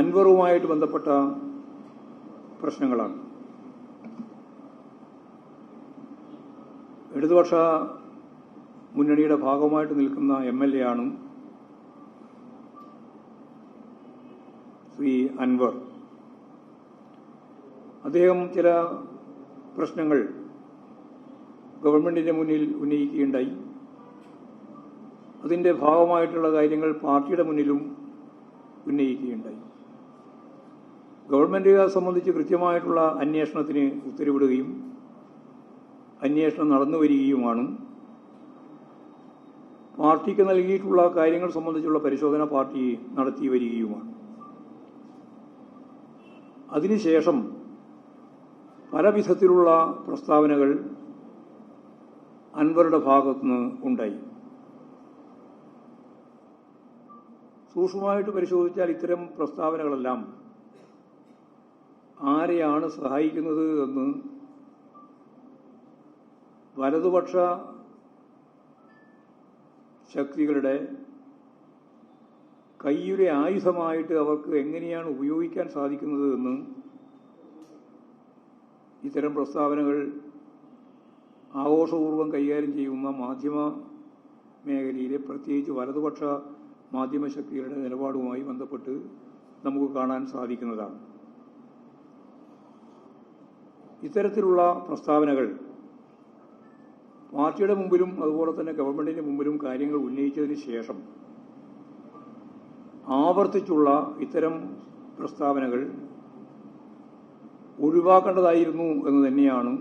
അൻവറുമായിട്ട് ബന്ധപ്പെട്ട പ്രശ്നങ്ങളാണ്. ഇടതുപക്ഷ മുന്നണിയുടെ ഭാഗമായിട്ട് നിൽക്കുന്ന MLA ആണ് ശ്രീ അൻവർ. അദ്ദേഹം ചില പ്രശ്നങ്ങൾ ഗവൺമെന്റിന്റെ മുന്നിൽ ഉന്നയിക്കുകയുണ്ടായി. അതിന്റെ ഭാഗമായിട്ടുള്ള കാര്യങ്ങൾ പാർട്ടിയുടെ മുന്നിലും ഉന്നയിക്കുകയുണ്ടായി. ഗവൺമെന്റ് അത് സംബന്ധിച്ച് കൃത്യമായിട്ടുള്ള അന്വേഷണത്തിന് ഉത്തരവിടുകയും അന്വേഷണം നടന്നു വരികയുമാണ്. പാർട്ടിക്ക് നൽകിയിട്ടുള്ള കാര്യങ്ങൾ സംബന്ധിച്ചുള്ള പരിശോധന പാർട്ടി നടത്തി വരികയുമാണ്. അതിനുശേഷം പല വിധത്തിലുള്ള പ്രസ്താവനകൾ അൻവറുടെ ഭാഗത്തുനിന്ന് ഉണ്ടായി. സൂക്ഷ്മമായിട്ട് പരിശോധിച്ചാൽ ഇത്തരം പ്രസ്താവനകളെല്ലാം ആരെയാണ് സഹായിക്കുന്നത് എന്ന് വലതുപക്ഷ ശക്തികളുടെ കയ്യിലെ ആയുധമായിട്ട് അവർക്ക് എങ്ങനെയാണ് ഉപയോഗിക്കാൻ സാധിക്കുന്നത് എന്ന് ഇത്തരം പ്രസ്താവനകൾ ആഘോഷപൂർവ്വം കൈകാര്യം ചെയ്യുന്ന മാധ്യമ മേഖലയിലെ പ്രത്യേകിച്ച് വലതുപക്ഷ മാധ്യമശക്തികളുടെ നിലപാടുമായി ബന്ധപ്പെട്ട് നമുക്ക് കാണാൻ സാധിക്കുന്നതാണ്. ഇത്തരത്തിലുള്ള പ്രസ്താവനകൾ പാർട്ടിയുടെ മുമ്പിലും അതുപോലെ തന്നെ ഗവൺമെന്റിന്റെ മുമ്പിലും കാര്യങ്ങൾ ഉന്നയിച്ചതിന് ശേഷം ആവർത്തിച്ചുള്ള ഇത്തരം പ്രസ്താവനകൾ ഒഴിവാക്കേണ്ടതായിരുന്നു എന്ന് തന്നെയാണ്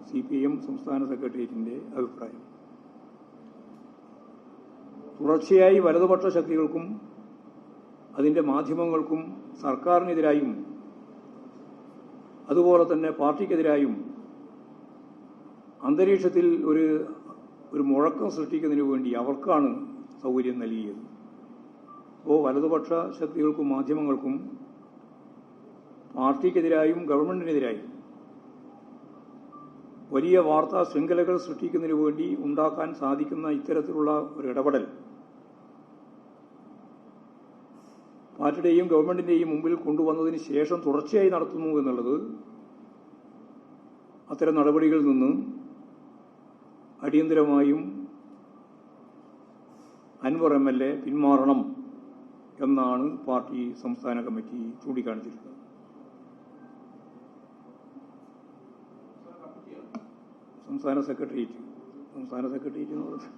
CPM സംസ്ഥാന സെക്രട്ടേറിയറ്റിന്റെ അഭിപ്രായം. തുടർച്ചയായി വലതുപക്ഷ ശക്തികൾക്കും അതിന്റെ മാധ്യമങ്ങൾക്കും സർക്കാരിനെതിരായും അതുപോലെ തന്നെ പാർട്ടിക്കെതിരായും അന്തരീക്ഷത്തിൽ ഒരു മുഴക്കം സൃഷ്ടിക്കുന്നതിന് വേണ്ടി അവർക്കാണ് സൗകര്യം നൽകിയത്. അപ്പോൾ വലതുപക്ഷ ശക്തികൾക്കും മാധ്യമങ്ങൾക്കും പാർട്ടിക്കെതിരായും ഗവൺമെന്റിനെതിരായും വലിയ വാർത്താ ശൃംഖലകൾ സൃഷ്ടിക്കുന്നതിന് വേണ്ടി ഉണ്ടാക്കാൻ സാധിക്കുന്ന ഇത്തരത്തിലുള്ള ഒരു ഇടപെടൽ പാർട്ടിയുടെയും ഗവൺമെന്റിന്റെയും മുമ്പിൽ കൊണ്ടുവന്നതിന് ശേഷം തുടർച്ചയായി നടത്തുന്നു എന്നുള്ളത് അത്തരം നടപടികളിൽ നിന്ന് അടിയന്തരമായും അൻവർ MLA പിന്മാറണം എന്നാണ് പാർട്ടി സംസ്ഥാന കമ്മിറ്റി ചൂണ്ടിക്കാണിച്ചിട്ടുള്ളത്. സംസ്ഥാന സെക്രട്ടേറിയറ്റ് എന്ന് പറയുന്നത്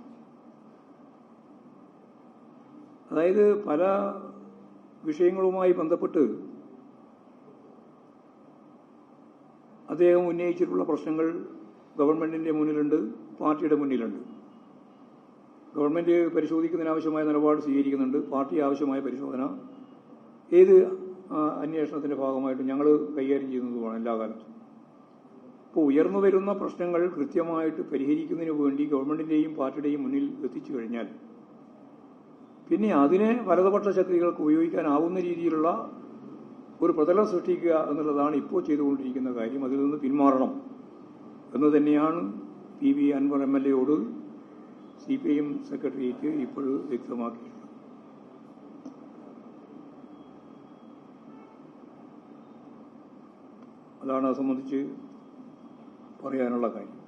അതായത് പല വിഷയങ്ങളുമായി ബന്ധപ്പെട്ട് അദ്ദേഹം ഉന്നയിച്ചിട്ടുള്ള പ്രശ്നങ്ങൾ ഗവൺമെന്റിന്റെ മുന്നിലുണ്ട്, പാർട്ടിയുടെ മുന്നിലുണ്ട്. ഗവൺമെന്റ് പരിശോധിക്കുന്നതിനാവശ്യമായ നിലപാട് സ്വീകരിക്കുന്നുണ്ട്. പാർട്ടി ആവശ്യമായ പരിശോധന ഏത് അന്വേഷണത്തിന്റെ ഭാഗമായിട്ട് ഞങ്ങൾ കൈകാര്യം ചെയ്യുന്നതുമാണ് എല്ലാ കാലത്തും. ഇപ്പോൾ ഉയർന്നു വരുന്ന പ്രശ്നങ്ങൾ കൃത്യമായിട്ട് പരിഹരിക്കുന്നതിന് വേണ്ടി ഗവൺമെന്റിന്റെയും പാർട്ടിയുടെയും മുന്നിൽ എത്തിച്ചു കഴിഞ്ഞാൽ പിന്നെ അതിനെ വലതുപക്ഷ ശക്തികൾക്ക് ഉപയോഗിക്കാനാവുന്ന രീതിയിലുള്ള ഒരു പ്രതലം സൃഷ്ടിക്കുക എന്നുള്ളതാണ് ഇപ്പോൾ ചെയ്തുകൊണ്ടിരിക്കുന്ന കാര്യം. അതിൽ നിന്ന് പിന്മാറണം എന്ന് തന്നെയാണ് PV അൻവർ MLA-യോട് CPM സെക്രട്ടേറിയറ്റ് ഇപ്പോഴും വ്യക്തമാക്കിയിട്ടുള്ളത്. അതാണ് അത് സംബന്ധിച്ച് പറയാനുള്ള കാര്യം.